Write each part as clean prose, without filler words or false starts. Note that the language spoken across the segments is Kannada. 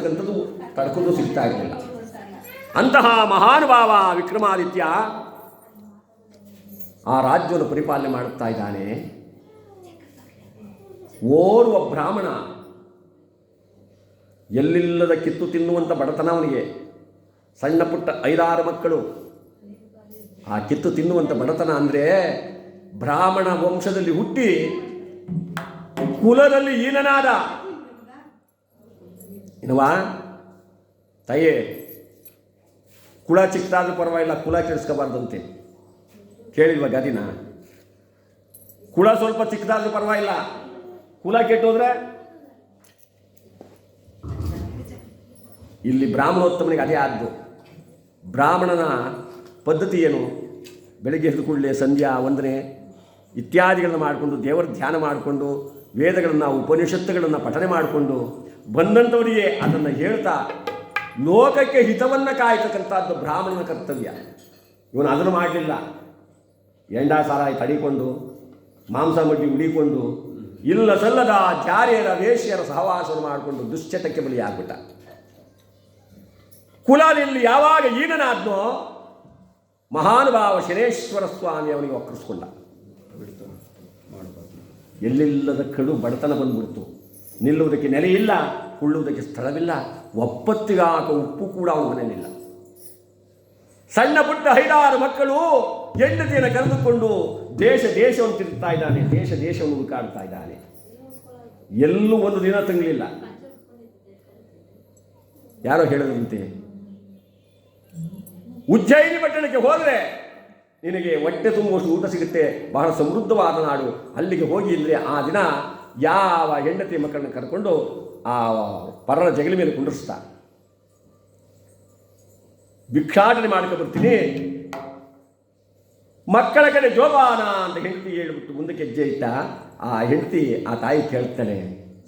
ಅಂತಕ್ಕಂಥದ್ದು ತಡ್ಕೊಂಡು ಸಿಗ್ತಾ ಇರಲಿಲ್ಲ. ಅಂತಹ ಮಹಾನುಭಾವ ವಿಕ್ರಮಾದಿತ್ಯ ಆ ರಾಜ್ಯವನ್ನು ಪರಿಪಾಲನೆ ಮಾಡುತ್ತಾ ಇದ್ದಾನೆ. ಓರ್ವ ಬ್ರಾಹ್ಮಣ, ಎಲ್ಲಿಲ್ಲದ ಕಿತ್ತು ತಿನ್ನುವಂಥ ಬಡತನ ಅವನಿಗೆ, ಸಣ್ಣ ಪುಟ್ಟ 5-6 ಮಕ್ಕಳು, ಆ ಕಿತ್ತು ತಿನ್ನುವಂಥ ಬಡತನ ಅಂದರೆ ಬ್ರಾಹ್ಮಣ ವಂಶದಲ್ಲಿ ಹುಟ್ಟಿ ಕುಲದಲ್ಲಿ ಹೀನನಾದ. ಏನವಾ ತಾಯೇ, ಕುಳ ಚಿಕ್ಕದಾದ್ರೂ ಪರವಾಗಿಲ್ಲ, ಕುಲ ಕೆಡಿಸ್ಕೋಬಾರ್ದಂತೆ. ಕೇಳಿಲ್ವ ಗಾದಿನ? ಕುಳ ಸ್ವಲ್ಪ ಚಿಕ್ಕದಾದ್ರೂ ಪರವಾಗಿಲ್ಲ, ಕುಲ ಕೆಟ್ಟೋದ್ರೆ ಇಲ್ಲಿ ಬ್ರಾಹ್ಮಣೋತ್ತಮನಿಗೆ ಅದೇ ಆದ್ದು. ಬ್ರಾಹ್ಮಣನ ಪದ್ಧತಿ ಏನು? ಬೆಳಗ್ಗೆ ಎದ್ದು ಕೂಡಲೇ ಸಂಧ್ಯಾ ವಂದನೆ ಇತ್ಯಾದಿಗಳನ್ನು ಮಾಡಿಕೊಂಡು, ದೇವರ ಧ್ಯಾನ ಮಾಡಿಕೊಂಡು, ವೇದಗಳನ್ನು ಉಪನಿಷತ್ತುಗಳನ್ನು ಪಠನೆ ಮಾಡಿಕೊಂಡು ಬಂದಂಥವರಿಗೆ ಅದನ್ನು ಹೇಳ್ತಾ ಲೋಕಕ್ಕೆ ಹಿತವನ್ನು ಕಾಯ್ತಕ್ಕಂಥದ್ದು ಬ್ರಾಹ್ಮಣನ ಕರ್ತವ್ಯ. ಇವನು ಅದನ್ನು ಮಾಡಲಿಲ್ಲ. ಎಂಡ ಸಾರಾಯಿ ತಡಿಕೊಂಡು, ಮಾಂಸ ಮಡ್ಡಿ ಉಡಿಕೊಂಡು, ಇಲ್ಲ ಸಲ್ಲದ ಜಾರಿಯರ ವೇಶ್ಯರ ಸಹವಾಸವನ್ನು ಮಾಡಿಕೊಂಡು ದುಶ್ಚಟಕ್ಕೆ ಬಲಿಯಾಗ್ಬಿಟ್ಟ. ಕುಲದಲ್ಲಿ ಯಾವಾಗ ಈಗನಾದ್ನೋ ಮಹಾನುಭಾವ ಶನೇಶ್ವರ ಸ್ವಾಮಿ ಅವನಿಗೆ ಒಕ್ಕರಿಸ್ಕೊಂಡ. ಎಲ್ಲಿಲ್ಲದ ಕಡು ಬಡತನ ಬಂದ್ಬಿಡ್ತು. ನಿಲ್ಲುವುದಕ್ಕೆ ನೆಲೆ ಇಲ್ಲ, ಕೊಳ್ಳುವುದಕ್ಕೆ ಸ್ಥಳವಿಲ್ಲ, ಒಪ್ಪತ್ತಿಗಾಕ ಉಪ್ಪು ಕೂಡ ಅವನ ಮನೆಯಲ್ಲಿಲ್ಲ. ಸಣ್ಣ ಪುಟ್ಟ 5-6 ಮಕ್ಕಳು ಹೆಂಡತಿಯನ್ನು ಕರೆದುಕೊಂಡು ದೇಶವನ್ನು ತಿರುಗ್ತಾ ಇದ್ದಾನೆ, ದೇಶವನ್ನು ಹುಡುಕಾಡ್ತಾ ಇದ್ದಾನೆ. ಎಲ್ಲೂ ಒಂದು ದಿನ ತಂಗಲಿಲ್ಲ. ಯಾರೋ ಹೇಳಿದಂತೆ, ಉಜ್ಜಯಿನಿ ಪಟ್ಟಣಕ್ಕೆ ಹೋದರೆ ನಿನಗೆ ಹೊಟ್ಟೆ ತುಂಬುವಷ್ಟು ಊಟ ಸಿಗುತ್ತೆ, ಬಹಳ ಸಮೃದ್ಧವಾದ ನಾಡು, ಅಲ್ಲಿಗೆ ಹೋಗಿ ಅಂದರೆ ಆ ದಿನ ಯಾವ ಹೆಂಡತಿ ಮಕ್ಕಳನ್ನ ಕರ್ಕೊಂಡು ಆ ಪರರ ಜಗಲಿ ಮೇಲೆ ಕುಂಡ್ರಿಸ್ತಾ ಭಿಕ್ಷಾಟನೆ ಮಾಡ್ಕೊ ಬರ್ತೀನಿ, ಮಕ್ಕಳ ಕಡೆ ಜೋಪಾನ ಅಂತ ಹೆಂಡತಿ ಹೇಳ್ಬಿಟ್ಟು ಮುಂದಕ್ಕೆ ಹೆಜ್ಜೆ ಇಟ್ಟ. ಆ ಹೆಂಡತಿ ಆ ತಾಯಿ ಕೇಳ್ತಾಳೆ,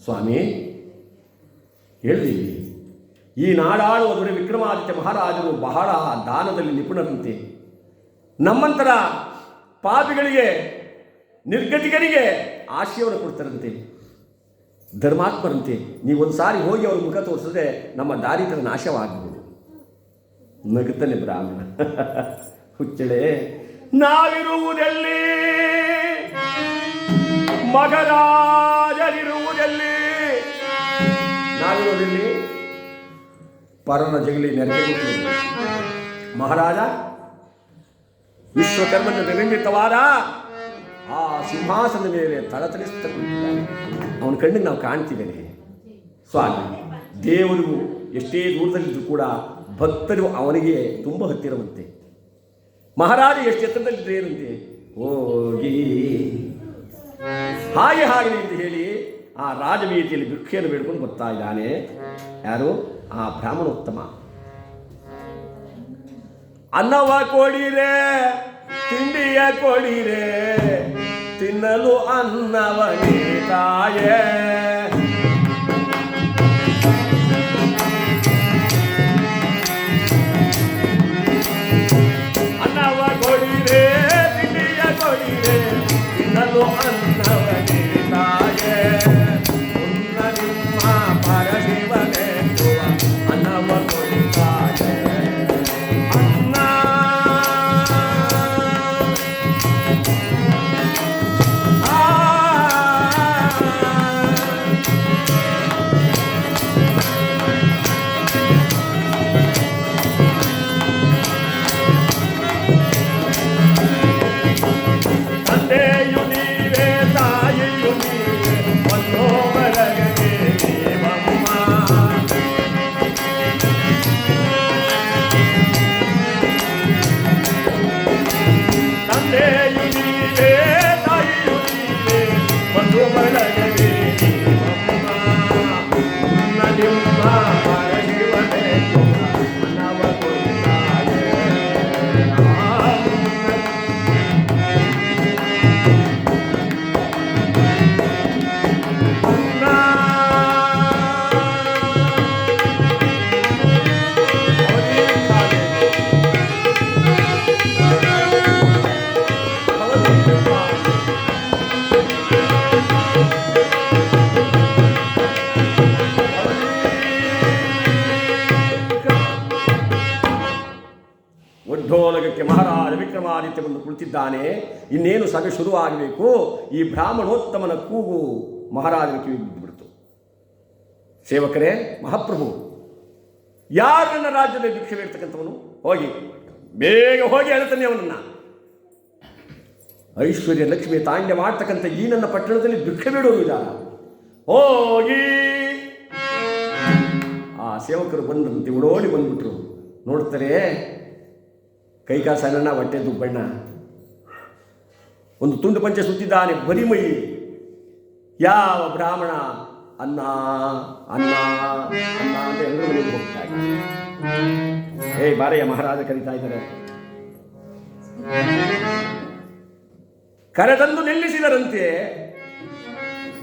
ಸ್ವಾಮಿ ಹೇಳ್ತೀವಿ, ಈ ನಾಡಾಳುವ ದೊರೆ ವಿಕ್ರಮಾದಿತ್ಯ ಮಹಾರಾಜರು ಬಹಳ ದಾನದಲ್ಲಿ ನಿಪುಣರಂತೆ. ನಮ್ಮಂತರ ಪಾಪಿಗಳಿಗೆ, ನಿರ್ಗತಿಕರಿಗೆ ಆಶ್ರಯವನ್ನು ಕೊಡ್ತಾರಂತೆ, ಧರ್ಮಾತ್ಮರಂತೆ. ನೀವೊಂದು ಸಾರಿ ಹೋಗಿ ಅವ್ರ ಮುಖ ತೋರಿಸಿದ್ರೆ ನಮ್ಮ ದಾರಿದ್ರ ನಾಶವಾಗಬಹುದು. ನಗುತ್ತಾನೆ ಬ್ರಾಹ್ಮಣ. ಹುಚ್ಚಳೆ, ನಾವಿರುವುದೆಲ್ಲಿ, ಮಗರಾಜರಿರುವುದೆಲ್ಲಿ? ನಾವಿರುವುದೆಲ್ಲಿ? ಪರನ ಜಗಲಿ ನೆರವೇರಿಸಿ ಮಹಾರಾಜ ವಿಶ್ವಕರ್ಮನ ನಿರ್ಮಿತವಾದ ಆ ಸಿಂಹಾಸನದ ಮೇಲೆ ತಳತಳಿಸ್ತಾ ಕುಳಿತಿದ್ದಾನೆ. ಅವನ ಕಣ್ಣಿಗೆ ನಾವು ಕಾಣ್ತಿದ್ದೇನೆ. ಸ್ವಾಮಿ, ದೇವರು ಎಷ್ಟೇ ದೂರದಲ್ಲಿದ್ದು ಕೂಡ ಭಕ್ತರು ಅವನಿಗೆ ತುಂಬ ಹತ್ತಿರವಂತೆ. ಮಹಾರಾಜ ಎಷ್ಟು ಎತ್ತರದಲ್ಲಿದ್ದೇನಂತೆ, ಹೋಗಿ ಹಾಗೆ ಅಂತ ಹೇಳಿ ಆ ರಾಜವೀದಿಯಲ್ಲಿ ಭಿಕ್ಷೆಯನ್ನು ಬೇಡ್ಕೊಂಡು ಬರ್ತಾ ಇದ್ದಾನೆ. ಯಾರು? ಆ ಬ್ರಾಹ್ಮಣೋತ್ತಮ. ಅನ್ನವ ಕೊಡಿರೆ, ತಿಂಡಿಯ ಕೊಡಿರೆ, ತಿನ್ನಲು ಅನ್ನವ ನೀತಾಯೇ. ಅನ್ನವ ಕೊಡಿರೆ, ತಿಂಡಿಯ ಕೊಡಿರೆ, ತಿನ್ನಲು ಅನ್ನವ ನೀತಾಯೇ. ಉನ್ನ ನಿಮ್ಮ ಪರಶಿವನೇ ಅನ್ನವ ಕೊಡಿತಾಯೇ. ಯುದ್ಧೋಲಗಕ್ಕೆ ಮಹಾರಾಜ ವಿಕ್ರಮಾದಿತ್ಯ ಬಂದು ಕುಳಿತಿದ್ದಾನೆ. ಇನ್ನೇನು ಸಭೆ ಶುರುವಾಗಬೇಕು. ಈ ಬ್ರಾಹ್ಮಣೋತ್ತಮನ ಕೂಗು ಮಹಾರಾಜನ ಕಿವಿ ಬಿದ್ದುಬಿಡ್ತು. ಸೇವಕರೇ, ಮಹಾಪ್ರಭು, ಯಾರು ನನ್ನ ರಾಜ್ಯದಲ್ಲಿ ಭಿಕ್ಷೆ ಬೇಡ್ತಕ್ಕಂಥವನು? ಹೋಗಿ ಬೇಗ ಹೋಗಿ ಹೇಳ್ತಾನೆ ಅವನನ್ನು. ಐಶ್ವರ್ಯ ಲಕ್ಷ್ಮಿ ತಾಂಡ್ಯ ಮಾಡ್ತಕ್ಕಂಥ ಈ ನನ್ನ ಪಟ್ಟಣದಲ್ಲಿ ಭಿಕ್ಷೆ ಬೇಡೋರು ಇದ್ದಾರ? ಹೋಗಿ. ಆ ಸೇವಕರು ಬಂದಂತೆ ಓಡೋಡಿ ಬಂದ್ಬಿಟ್ರು. ನೋಡ್ತಾರೆ, ಕೈಕಾ ಸಣ್ಣ, ಹೊಟ್ಟೆ ದುಬ್ಬಣ್ಣ, ಒಂದು ತುಂಡು ಪಂಚೆ ಸುತ್ತಿದ್ದಾನೆ, ಬರಿಮೈ. ಯಾವ ಬ್ರಾಹ್ಮಣ ಅನ್ನ ಅನ್ನ ಅನ್ನ ಅಂತ ಎಲ್ಲರೂ ಮನೆಗೆ ಹೋಗ್ತಾ ಇದ್ದಾರೆ. ಬಾರಯ್ಯ, ಮಹಾರಾಜ ಕರೀತಾ ಇದ್ದಾರೆ. ಕರೆತಂದು ನಿಲ್ಲಿಸಿದರಂತೆ.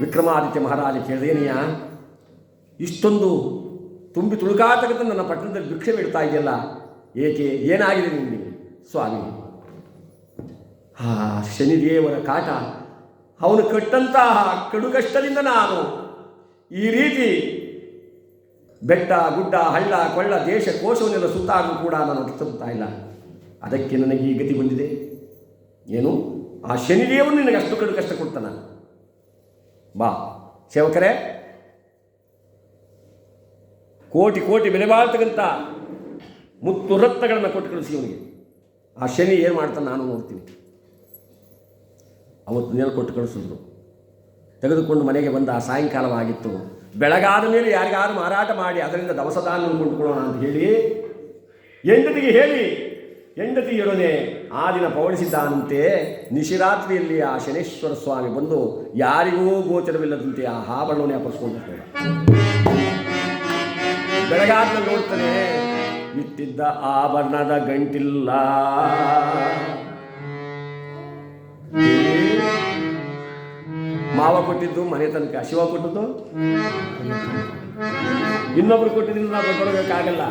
ವಿಕ್ರಮಾದಿತ್ಯ ಮಹಾರಾಜ ಕೇಳಿದೇನೆಯ, ಇಷ್ಟೊಂದು ತುಂಬಿ ತುಳುಕಾತಕ್ಕಂಥ ನನ್ನ ಪಟ್ಟಣದಲ್ಲಿ ಭಿಕ್ಷೆ ಬಿಡ್ತಾ ಇದೆಯಲ್ಲ, ಏಕೆ? ಏನಾಗಿದೆ ನಿಮಗೆ? ಸ್ವಾಮಿ, ಶನಿದೇವರ ಕಾಟ, ಅವನು ಕಟ್ಟಂತಹ ಕಡು ಕಷ್ಟದಿಂದ ನಾನು ಈ ರೀತಿ ಬೆಟ್ಟ ಗುಡ್ಡ ಹಳ್ಳ ಕೊಳ್ಳ ದೇಶ ಕೋಶವನ್ನೆಲ್ಲ ಸುತ್ತಾದರೂ ಕೂಡ ನಾನು ತಪ್ಪುತ್ತಾ ಇಲ್ಲ. ಅದಕ್ಕೆ ನನಗೆ ಈ ಗತಿ ಬಂದಿದೆ. ಏನು? ಆ ಶನಿದೇವನು ನಿನಗೆ ಅಷ್ಟು ಕಡು ಕಷ್ಟ ಕೊಡ್ತಾನ? ಬಾ ಸೇವಕರೇ, ಕೋಟಿ ಕೋಟಿ ಬೆಲೆ ಬಾಳ್ತಕ್ಕಂಥ ಮುತ್ತು ರತ್ನಗಳನ್ನು ಕೊಟ್ಟು ಕಳಿಸಿ ಇವನಿಗೆ. ಆ ಶನಿ ಏನು ಮಾಡ್ತಾನೆ ನಾನು ನೋಡ್ತೀನಿ. ಅವತ್ತು ನೇಲು ಕೊಟ್ಟು ಕಳಿಸಿದ್ರು. ತೆಗೆದುಕೊಂಡು ಮನೆಗೆ ಬಂದ. ಸಾಯಂಕಾಲವಾಗಿತ್ತು. ಬೆಳಗಾದ ಮೇಲೆ ಯಾರಿಗಾರು ಮಾರಾಟ ಮಾಡಿ ಅದರಿಂದ ದವಸದಾನವನ್ನು ಕೊಂಡುಕೊಳ್ಳೋಣ ಅಂತ ಹೇಳಿ ಹೆಂಡತಿಗೆ ಹೇಳಿ, ಹೆಂಡತಿ ಇರೋನೆ ಆ ದಿನ ಪವಡಿಸಿದ್ದಾನಂತೆ. ನಿಶಿರಾತ್ರಿಯಲ್ಲಿ ಆ ಶನೇಶ್ವರ ಸ್ವಾಮಿ ಬಂದು ಯಾರಿಗೂ ಗೋಚರವಿಲ್ಲದಂತೆ ಆ ಆಭರಣವನ್ನೇ ಅಪರಿಸ್ಕೊಂಡಿರ್ತಾರೆ. ಬೆಳಗಾದ ನೋಡ್ತಾನೆ, ಇಟ್ಟಿದ್ದ ಆಭರಣದ ಗಂಟಿಲ್ಲ. ಮಾವ ಕೊಟ್ಟಿದ್ದು ಮನೆ ತನಕ, ಶಿವ ಕೊಟ್ಟದ್ದು ಇನ್ನೊಬ್ರು ಕೊಟ್ಟಿದ್ದು ನಾವು ಬರೋಕ್ಕಾಗಲ್ಲ.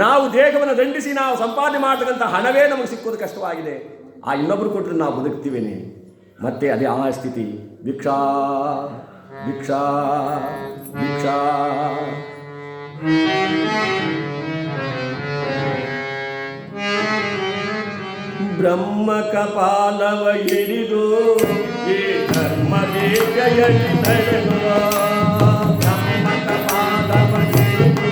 ನಾವು ದೇಹವನ್ನು ದಂಡಿಸಿ ನಾವು ಸಂಪಾದನೆ ಮಾಡತಕ್ಕಂಥ ಹಣವೇ ನಮಗೆ ಸಿಕ್ಕೋದು ಕಷ್ಟವಾಗಿದೆ. ಆ ಇನ್ನೊಬ್ರು ಕೊಟ್ಟರೆ ನಾವು ಬದುಕ್ತೀವೇನೆ. ಮತ್ತೆ ಅದೇ ಆ ಸ್ಥಿತಿ. ಭಿಕ್ಷಾ ಭಿಕ್ಷಾ ಭಿಕ್ಷಾ. ಬ್ರಹ್ಮ ಕಪಾಲವ ಹಿಡಿದು ಈ ಧರ್ಮ ದೇಶದಲ್ಲಿ ನಡೆದು, ಬ್ರಹ್ಮ ಕಪಾಲವ ಹಿಡಿದು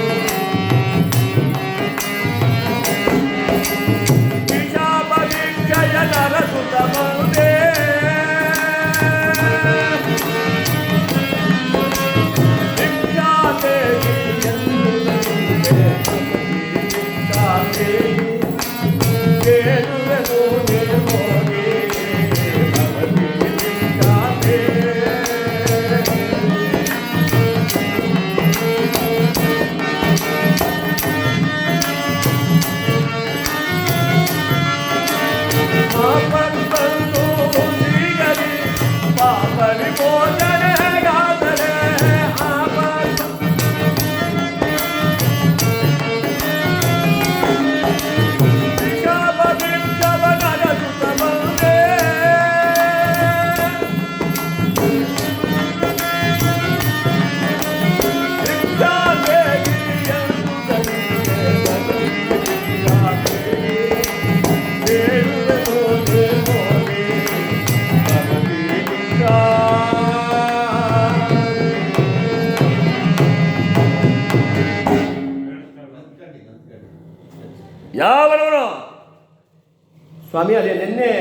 ವಿಷಾಪ ಭಿಕ್ಷಯ ನರಸುತ್ತ ಬಂದೆ. ಯಾವನವನು? ಸ್ವಾಮಿ, ಅದೇ ನಿನ್ನೆ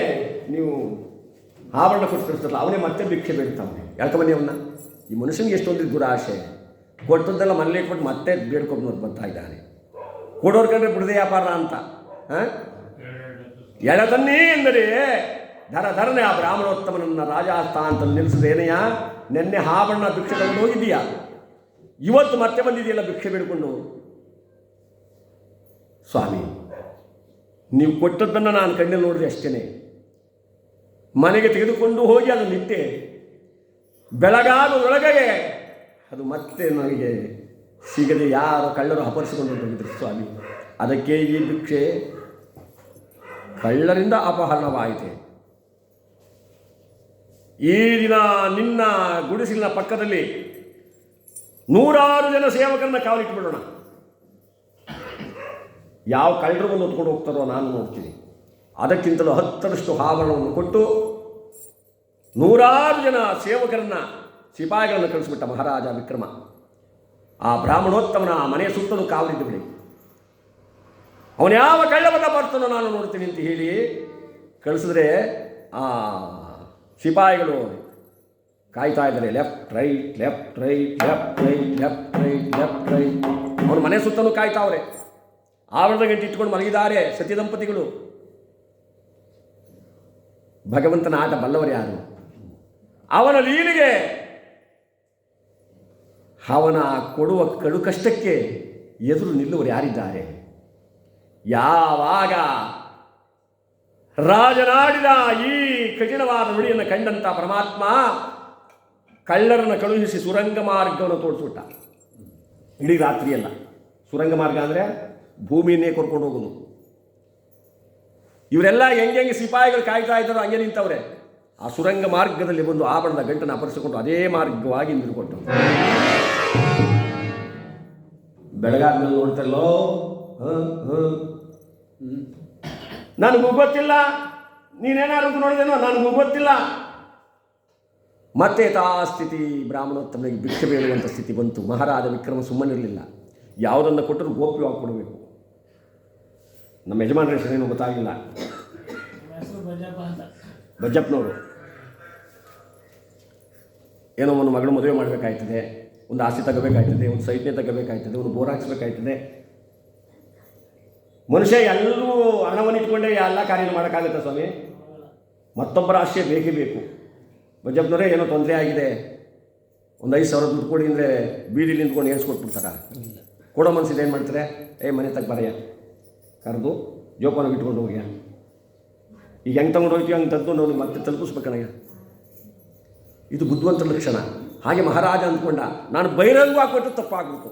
ನೀವು ಆಭರಣ ಕೊಟ್ಟು ಕಳಿಸ್ತಾರಲ್ಲ, ಅವನೇ ಮತ್ತೆ ಭಿಕ್ಷೆ ಬೇಡ್ತಾವನೆ. ಯಾಕೆ ಅವನ್ನ? ಈ ಮನುಷ್ಯನಿಗೆ ಎಷ್ಟೊಂದು ದುರಾಶೆ. ಕೊಟ್ಟದ್ದೆಲ್ಲ ಮನೇಲಿ ಇಟ್ಬಿಟ್ಟು ಮತ್ತೆ ಬೇಡ್ಕೊಂಡು ಬರ್ತಾ ಇದ್ದಾನೆ. ಕೊಡೋರ್ ಕಂಡ್ರೆ ಬಿಡದೆ ವ್ಯಾಪಾರ ಅಂತ. ಎಳತನ್ನೇ ಎಂದರೆ ಧರನೆ ಆ ಬ್ರಾಹ್ಮಣೋತ್ತಮನನ್ನ ರಾಜಸ್ಥಾನದಲ್ಲಿ ನಿಲ್ಲಿಸಿದೇನೆಯ? ನಿನ್ನೆ ಆಭರಣ ಭಿಕ್ಷೆ ತಗೊಂಡು ಹೋಗಿದ್ದೀಯಾ, ಇವತ್ತು ಮತ್ತೆ ಬಂದಿದೆಯಲ್ಲ ಭಿಕ್ಷೆ ಬೇಡ್ಕೊಂಡು. ಸ್ವಾಮಿ, ನೀವು ಕೊಟ್ಟದ್ದನ್ನು ನಾನು ಕಣ್ಣಲ್ಲಿ ನೋಡಿದೆ ಅಷ್ಟೇ. ಮನೆಗೆ ತೆಗೆದುಕೊಂಡು ಹೋಗಿ ಅದನ್ನಿಟ್ಟೆ. ಬೆಳಗಾಗುವುದರೊಳಗೆ ಅದು ಮತ್ತೆ ನನಗೆ ಸಿಗದೆ ಯಾರು ಕಳ್ಳರು ಅಪಹರಿಸಿಕೊಂಡು ಹೋಗಿದ್ರು ಸ್ವಾಮಿ. ಅದಕ್ಕೆ ಈ ಭಿಕ್ಷೆ ಕಳ್ಳರಿಂದ ಅಪಹರಣವಾಯಿತೆ. ಈ ದಿನ ನಿನ್ನ ಗುಡಿಸಿಲಿನ ಪಕ್ಕದಲ್ಲಿ 100 ಜನ ಸೇವಕರನ್ನ ಕಾವಲಿಟ್ಟುಬಿಡೋಣ. ಯಾವ ಕಳ್ಳರು ಬಂದು ಹೊತ್ಕೊಂಡು ಹೋಗ್ತಾರೋ ನಾನು ನೋಡ್ತೀನಿ. ಅದಕ್ಕಿಂತಲೂ 10ರಷ್ಟು ಆಭರಣವನ್ನು ಕೊಟ್ಟು 100 ಜನ ಸೇವಕರನ್ನು, ಸಿಪಾಯಿಗಳನ್ನು ಕಳಿಸ್ಬಿಟ್ಟ ಮಹಾರಾಜ ವಿಕ್ರಮ. ಆ ಬ್ರಾಹ್ಮಣೋತ್ತಮನ ಮನೆಯ ಸುತ್ತಲೂ ಕಾವಲಿದ್ದು ಬಿಡಿ, ಅವನು ಯಾವ ಕಳ್ಳವನ್ನು ಬರ್ತಾನೋ ನಾನು ನೋಡ್ತೀನಿ ಅಂತ ಹೇಳಿ ಕಳಿಸಿದ್ರೆ ಆ ಸಿಪಾಯಿಗಳು ಕಾಯ್ತಾ ಇದ್ದಾರೆ. Left right left right left right left right left right. ಅವನ ಮನೆ ಸುತ್ತಲೂ ಕಾಯ್ತಾವ್ರೆ. ಆವರಣದ ಗಂಟೆ ಇಟ್ಕೊಂಡು ಮಲಗಿದ್ದಾರೆ ಸತ್ಯ ದಂಪತಿಗಳು. ಭಗವಂತನ ಆಟ ಬಲ್ಲವರು ಯಾರು? ಅವನ ಲೀಲೆಗೆ, ಅವನ ಕೊಡುವ ಕಡು ಕಷ್ಟಕ್ಕೆ ಎದುರು ನಿಲ್ಲುವರು ಯಾರಿದ್ದಾರೆ? ಯಾವಾಗ ರಾಜನಾಡಿದ ಈ ಕಠಿಣವಾದ ನುಡಿಯನ್ನು ಕಂಡಂಥ ಪರಮಾತ್ಮ ಕಳ್ಳರನ್ನು ಕಳುಹಿಸಿ ಸುರಂಗ ಮಾರ್ಗವನ್ನು ತೋರಿಸ್ಬಿಟ್ಟ. ಇಡೀ ರಾತ್ರಿಯಲ್ಲ. ಸುರಂಗ ಮಾರ್ಗ ಅಂದರೆ ಭೂಮಿಯನ್ನೇ ಕರ್ಕೊಂಡು ಹೋಗೋದು. ಇವರೆಲ್ಲ ಹೆಂಗೆ ಸಿಪಾಯಿಗಳು ಕಾಯ್ತಾ ಇದ್ದಾರೋ ಹಂಗೆ ನಿಂತವ್ರೆ. ಆ ಸುರಂಗ ಮಾರ್ಗದಲ್ಲಿ ಬಂದು ಆಭರಣದ ಗಂಟನ್ನು ಅಪರಿಸಿಕೊಂಡು ಅದೇ ಮಾರ್ಗವಾಗಿ ನಿಂತುಕೊಟ್ಟು ಬೆಳಗಾದ ಮೇಲೆ ನೋಡ್ತಲ್ಲೋ, ನನಗೂ ಗೊತ್ತಿಲ್ಲ, ನೀನೇನಾದ್ರು ನೋಡಿದೇನೋ ನನಗೂ ಗೊತ್ತಿಲ್ಲ. ಮತ್ತೆ ಸ್ಥಿತಿ ಬ್ರಾಹ್ಮಣೋತ್ತಮನಿಗೆ ಭಿಕ್ಷೆ ಬೇಡುವಂಥ ಸ್ಥಿತಿ ಬಂತು. ಮಹಾರಾಜ ವಿಕ್ರಮ ಸುಮ್ಮನಿರಲಿಲ್ಲ. ಯಾವುದನ್ನು ಕೊಟ್ಟರು ಗೋಪ್ಯವಾಗಿ ಕೊಡಬೇಕು. ನಮ್ಮ ಯಜಮಾನರ ಹೆಸರೇನು ಗೊತ್ತಾಗಿಲ್ಲ, ಬಜ್ಜಪ್ಪನವರು. ಏನೋ ಒಂದು ಮಗಳು ಮದುವೆ ಮಾಡಬೇಕಾಯ್ತದೆ, ಒಂದು ಆಸ್ತಿ ತಗೋಬೇಕಾಯ್ತದೆ, ಒಂದು ಸೈಟ್ನೇ ತಗೋಬೇಕಾಯ್ತದೆ, ಒಂದು ಬೋರ್ ಹಾಕ್ಸ್ಬೇಕಾಯ್ತದೆ. ಮನುಷ್ಯ ಎಲ್ಲರೂ ಹಣವನ್ನು ಇಟ್ಕೊಂಡೇ ಎಲ್ಲ ಕಾರ್ಯ ಮಾಡೋಕ್ಕಾಗುತ್ತೆ ಸ್ವಾಮಿ. ಮತ್ತೊಬ್ಬರ ಆಶ್ರಯ ಬೇಕೇ ಬೇಕು. ಬಜ್ಜಪ್ಪನವರೇ ಏನೋ ತೊಂದರೆ ಆಗಿದೆ, ಒಂದು 5,000 ದುಡ್ಡು ಕೊಡಿ ಅಂದರೆ ಬೀದಿಲಿ ನಿಂತ್ಕೊಂಡು ಏನ್ಸ್ಕೊಟ್ಬಿಡ್ತಾರ. ಕೊಡೋ ಮನಸ್ಸಿದೆ ಏನು ಮಾಡ್ತಾರೆ? ಮನೆ ತಗ ಬರೆಯ ಕರೆದು ಜೋಪಾನಾಗಿ ಇಟ್ಕೊಂಡು ಹೋಗ್ಯ. ಈಗ ಹೆಂಗೆ ತಗೊಂಡು ಹೋಗ್ತೀವಿ ಹಂಗೆ ತಂದು ನಾವು ಮತ್ತೆ ತಲುಪಿಸ್ಬೇಕಣಯ್ಯ. ಇದು ಬುದ್ಧಿವಂತರ ಲಕ್ಷಣ. ಹಾಗೆ ಮಹಾರಾಜ ಅಂದ್ಕೊಂಡ, ನಾನು ಬಹಿರಂಗ ಹಾಕೊಟ್ಟು ತಪ್ಪಾಗಬೇಕು,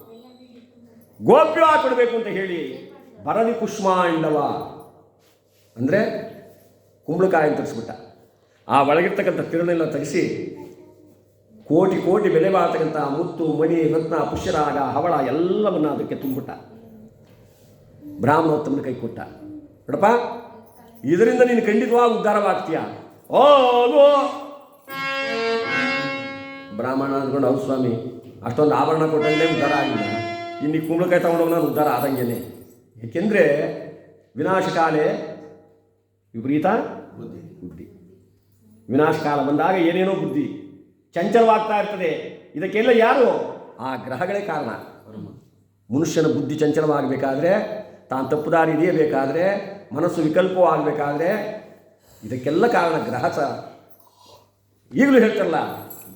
ಗೋಪ್ಯ ಹಾಕೊಡ್ಬೇಕು ಅಂತ ಹೇಳಿ ಭರಣಿ ಕುಷ್ಮಾಂಡವ ಅಂದರೆ ಕುಂಬಳಕಾಯಿ ತರಿಸ್ಬಿಟ್ಟ. ಆ ಒಳಗಿರ್ತಕ್ಕಂಥ ತಿರುಳೆಲ್ಲ ತೆಗೆಸಿ ಕೋಟಿ ಕೋಟಿ ಬೆಲೆ ಬಾಳ್ತಕ್ಕಂಥ ಮುತ್ತು ಮಣಿ ರತ್ನ ಪುಷ್ಯರಾಗ ಹವಳ ಎಲ್ಲವನ್ನ ಅದಕ್ಕೆ ತುಂಬಿಟ್ಟ. ಬ್ರಾಹ್ಮಣೋತ್ತಮನ ಕೈ ಕೊಟ್ಟ. ನೋಡಪ್ಪ, ಇದರಿಂದ ನೀನು ಖಂಡಿತವಾಗಿ ಉದ್ಧಾರವಾಗ್ತೀಯ. ಓ ಬ್ರಾಹ್ಮಣ ಅಂದ್ಕೊಂಡು, ಹೌದು ಸ್ವಾಮಿ, ಅಷ್ಟೊಂದು ಆಭರಣ ಕೊಟ್ಟಂಗೆ ಉದ್ಧಾರ ಆಗಿಲ್ಲ, ಇನ್ನು ಈ ಕುಂಬಳಕಾಯಿ ತಗೊಂಡೋಗಿ ನಾನು ಉದ್ಧಾರ ಆದಂಗೆನೆ. ಏಕೆಂದರೆ ವಿನಾಶಕಾಲೆ ವಿಪರೀತ ಬುದ್ಧಿ. ವಿನಾಶಕಾಲ ಬಂದಾಗ ಏನೇನೋ ಬುದ್ಧಿ ಚಂಚಲವಾಗ್ತಾ ಇರ್ತದೆ. ಇದಕ್ಕೆಲ್ಲ ಯಾರು? ಆ ಗ್ರಹಗಳೇ ಕಾರಣ. ಮನುಷ್ಯನ ಬುದ್ಧಿ ಚಂಚಲವಾಗಬೇಕಾದ್ರೆ, ತಾನು ತಪ್ಪು ದಾರಿ ಹಿಡಿಯಬೇಕಾದ್ರೆ, ಮನಸ್ಸು ವಿಕಲ್ಪವಾಗಬೇಕಾದ್ರೆ ಇದಕ್ಕೆಲ್ಲ ಕಾರಣ ಗ್ರಹ. ಈಗಲೂ ಹೇಳ್ತಾರಲ್ಲ,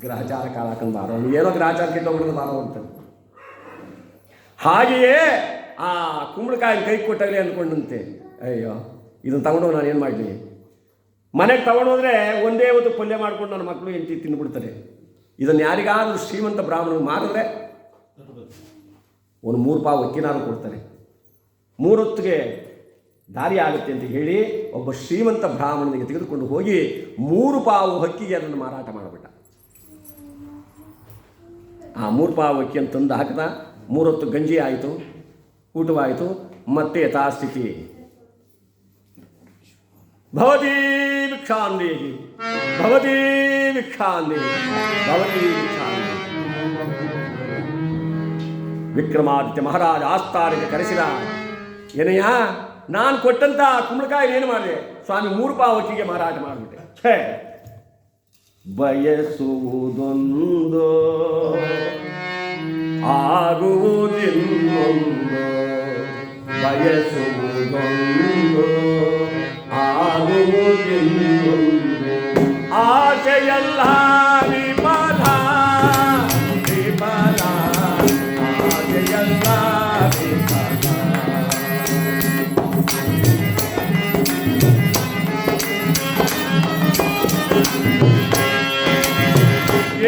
ಗ್ರಹಚಾರ ಕಾಲ ಹಾಕೊಂಡು ಬಾರೋ, ಏನೋ ಗ್ರಹಚಾರ ಕೆಟ್ಟೋಗ್ಬಿಡೋದು ಬಾರೋ ಅಂತಾರೆ. ಹಾಗೆಯೇ ಆ ಕುಂಬಳಕಾಯಿ ಕೈ ಕೊಟ್ಟಾಗಲೇ ಅಂದ್ಕೊಂಡಂತೆ, ಅಯ್ಯೋ ಇದನ್ನು ತಗೊಂಡೋಗಿ ನಾನು ಏನು ಮಾಡಲಿ, ಮನೆಗೆ ತಗೊಂಡೋದ್ರೆ ಒಂದೇ ಹೊತ್ತು ಪಲ್ಯ ಮಾಡ್ಕೊಂಡು ನನ್ನ ಮಕ್ಕಳು ಹೆಂಡತಿ ತಿಂದುಬಿಡ್ತಾರೆ. ಇದನ್ನು ಯಾರಿಗಾದರೂ ಶ್ರೀಮಂತ ಬ್ರಾಹ್ಮಣರು ಮಾರಿದ್ರೆ ಒಂದು 3 ಪಾವು ಅಕ್ಕಿನಾರು ಕೊಡ್ತಾರೆ, 3 ಹೊತ್ತಿಗೆ ದಾರಿ ಆಗುತ್ತೆ ಅಂತ ಹೇಳಿ ಒಬ್ಬ ಶ್ರೀಮಂತ ಬ್ರಾಹ್ಮಣನಿಗೆ ತೆಗೆದುಕೊಂಡು ಹೋಗಿ 3 ಪಾವು ಅಕ್ಕಿಗೆ ಅದನ್ನು ಮಾರಾಟ ಮಾಡಿಬಿಟ್ಟ. ಆ 3 ಪಾವು ಅಕ್ಕಿಯನ್ನು ತಂದು ಹಾಕಿದ. 3 ಹೊತ್ತು ಗಂಜಿ ಆಯಿತು, ಊಟವಾಯಿತು. ಮತ್ತೆ ಯಥಾಸ್ಥಿತಿ ಭವತಿ ಭಿಕ್ಷಾಂದೇಹಿ ಭವತಿ ಭಿಕ್ಷಾಂದೇಹಿ ಭವತಿ ಭಿಕ್ಷಾಂದೇಹಿ. ವಿಕ್ರಮಾದಿತ್ಯ ಮಹಾರಾಜ ಆಸ್ಥಾನಕ್ಕೆ ಕರೆಸಿದ. ಏನಯ್ಯ, ನಾನು ಕೊಟ್ಟಂತ ಕುಂಬಳಕಾಯಿ ಏನು ಮಾಡಿದೆ? ಸ್ವಾಮಿ 3 ಪಾವು ಅಕ್ಕಿಗೆ ಮಾರಾಟ ಮಾಡಿಬಿಟ್ಟೆ. ಛೇ, ಬಯಸುವುದೊಂದು ಆಗುವುದಿಲ್ಲೊಂದು, ಬಯಸುವುದೊಂದು ಆಗುವುದಿಲ್ಲೊಂದು, ಆಸೆಯಲ್ಲ ವಿಫಲ ವಿಫಲ, ಆಸೆಯಲ್ಲ ವಿಫಲ.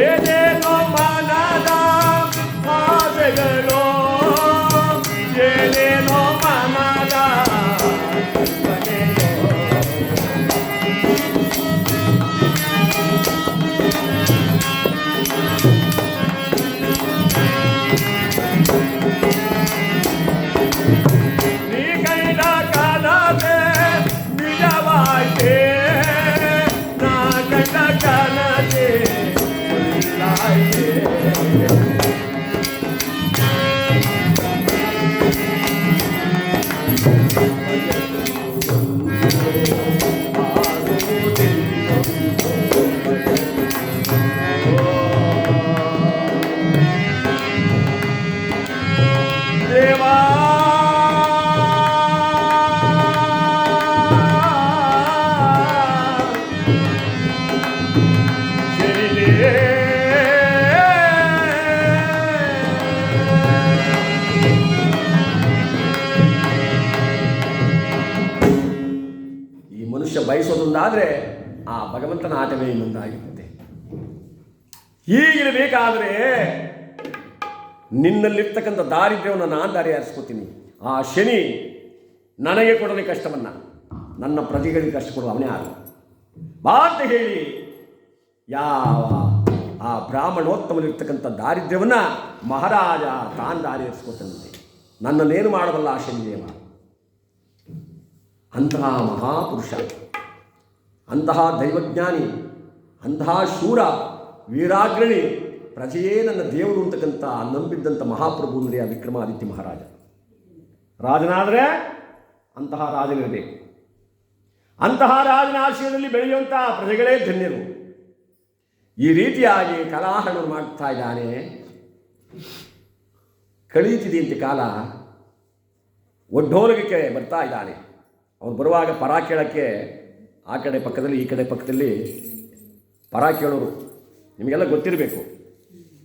ಏನೇನೋ ಮನದ ಆಸೆಗಳು, ಏನೇನೋ ಮನದ ಕಲ್ಪನೆಯೋ, ಮನಸ್ಸೊಂದಾದರೆ ಆ ಭಗವಂತನ ಆಟವೇ ಇನ್ನೊಂದಾಗಿರುತ್ತೆ. ಹೀಗಿರಬೇಕಾದರೆ ನಿನ್ನಲ್ಲಿರ್ತಕ್ಕಂಥ ದಾರಿದ್ರ್ಯವನ್ನು ನಾನು ದಾರಿ ಹರಿಸ್ಕೋತೀನಿ. ಆ ಶನಿ ನನಗೆ ಕೊಡಲಿ ಕಷ್ಟವನ್ನು, ನನ್ನ ಪ್ರಜೆಗಳಿಗೆ ಕಷ್ಟ ಕೊಡೋದು ಅವನೇ ಆಗ ಬಾ ಅಂತ ಹೇಳಿ ಯಾವ ಆ ಬ್ರಾಹ್ಮಣೋತ್ತಮನಿರ್ತಕ್ಕಂಥ ದಾರಿದ್ರ್ಯವನ್ನು ಮಹಾರಾಜ ತಾನು ದಾರಿ ಹರಿಸ್ಕೋತಾನಂತೆ. ನನ್ನನ್ನೇನು ಮಾಡಬಲ್ಲ ಆ ಶನಿದೇವ. ಅಂತಹ ಮಹಾಪುರುಷ, ಅಂತಹ ದೈವಜ್ಞಾನಿ, ಅಂತಹ ಶೂರ ವೀರಾಗ್ರಣಿ, ಪ್ರಜೆಯೇ ನನ್ನ ದೇವರು ಅಂತಕ್ಕಂಥ ನಂಬಿದ್ದಂಥ ಮಹಾಪ್ರಭು ಅಂದರೆ ಆ ವಿಕ್ರಮಾದಿತ್ಯ ಮಹಾರಾಜ. ರಾಜನಾದರೆ ಅಂತಹ ರಾಜನಿರಬೇಕು. ಅಂತಹ ರಾಜನ ಆಶಯದಲ್ಲಿ ಬೆಳೆಯುವಂಥ ಪ್ರಜೆಗಳೇ ಧನ್ಯರು. ಈ ರೀತಿಯಾಗಿ ಕಲಾಹರಣವನ್ನು ಮಾಡ್ತಾ ಇದ್ದಾನೆ. ಕಳೀತಿದೆಯಂತೆ ಕಾಲ. ಒಡ್ಡೋಲಗಕ್ಕೆ ಬರ್ತಾ ಇದ್ದಾನೆ. ಅವನು ಬರುವಾಗ ಪರ ಕೇಳೋಕ್ಕೆ ಆ ಕಡೆ ಪಕ್ಕದಲ್ಲಿ ಈ ಕಡೆ ಪಕ್ಕದಲ್ಲಿ ಪರ ಕೇಳೋರು. ನಿಮಗೆಲ್ಲ ಗೊತ್ತಿರಬೇಕು.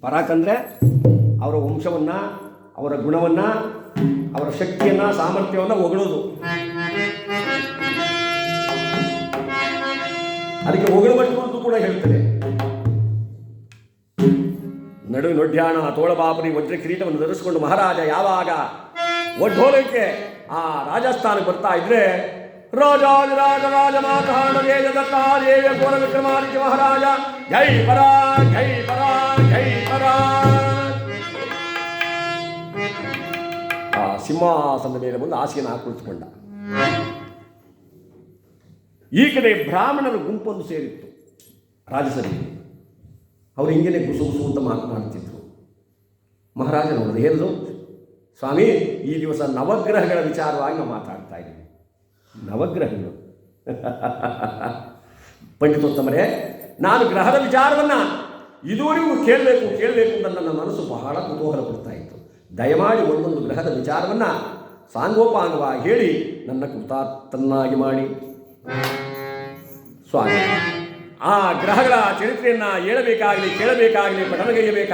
ಪರಾಕಂದರೆ ಅವರ ವಂಶವನ್ನು, ಅವರ ಗುಣವನ್ನು, ಅವರ ಶಕ್ತಿಯನ್ನು, ಸಾಮರ್ಥ್ಯವನ್ನು ಹೊಗಳೋದು. ಅದಕ್ಕೆ ಹೊಗಳಬಟ್ಟು ಅಂತ ಕೂಡ ಹೇಳ್ತಾರೆ. ನಡುವೆ ನೊಡ್ಯಾಣ ತೋಳಬಾಪರಿ ವಜ್ರ ಕಿರೀಟವನ್ನು ಧರಿಸಿಕೊಂಡು ಮಹಾರಾಜ ಯಾವಾಗ ಒಡ್ಡೋಲಕ್ಕೆ ಆ ರಾಜಸ್ಥಾನಕ್ಕೆ ಬರ್ತಾ ಇದ್ರೆ, ರಾಜಾಜರಾಜ ರಾಜ ಮಾತಾಡ ವೇದ ದತ್ತ ದೇವ ಗೋರ ವಿಕ್ರಮಾದಿತ್ಯ ಮಹಾರಾಜ ಜೈ ಪರಾ ಜೈ ಪರಾ ಜೈ ಪರಾ. ಆ ಸಿಂಹಾಸನದ ಮೇಲೆ ಬಂದು ಹಾಸಿಗೆಯನ್ನು ಕುಳಿತುಕೊಂಡ. ಈ ಕಡೆ ಬ್ರಾಹ್ಮಣರ ಗುಂಪೊಂದು ಸೇರಿತ್ತು ರಾಜಸಭೆಯಲ್ಲಿ. ಅವರು ಹಿಂಗೇನೆ ಗುಸು ಗುಸು ಅಂತ ಮಾತನಾಡ್ತಿದ್ರು. ಮಹಾರಾಜ ನೋಡಿದ್ರೆ ಹೇಳಿದ್ರು, ಸ್ವಾಮಿ ಈ ದಿವಸ ನವಗ್ರಹಗಳ ವಿಚಾರವಾಗಿ ನಾವು ಮಾತಾಡ್ತಾ ಇದ್ದೀವಿ. ನವಗ್ರಹಗಳು ಪಂಡಿತೋತ್ತಮರೇ, ನಾನು ಗ್ರಹದ ವಿಚಾರವನ್ನು ಇದುವರೆಗೂ ಕೇಳಬೇಕು ಅಂತ ನನ್ನ ಮನಸ್ಸು ಬಹಳ ಕುತೂಹಲ ಪಡ್ತಾ ಇತ್ತು. ದಯಮಾಡಿ ಒಂದೊಂದು ಗ್ರಹದ ವಿಚಾರವನ್ನು ಸಾಂಗೋಪಾಂಗವಾಗಿ ಹೇಳಿ ನನ್ನ ಕೃತಾರ್ಥನಾಗಿ ಮಾಡಿ ಸ್ವಾಮಿ. ಆ ಗ್ರಹಗಳ ಚರಿತ್ರೆಯನ್ನು ಹೇಳಬೇಕಾಗಲಿ, ಕೇಳಬೇಕಾಗಲಿ, ಪಠನಗೈಯಬೇಕಾಗಲಿ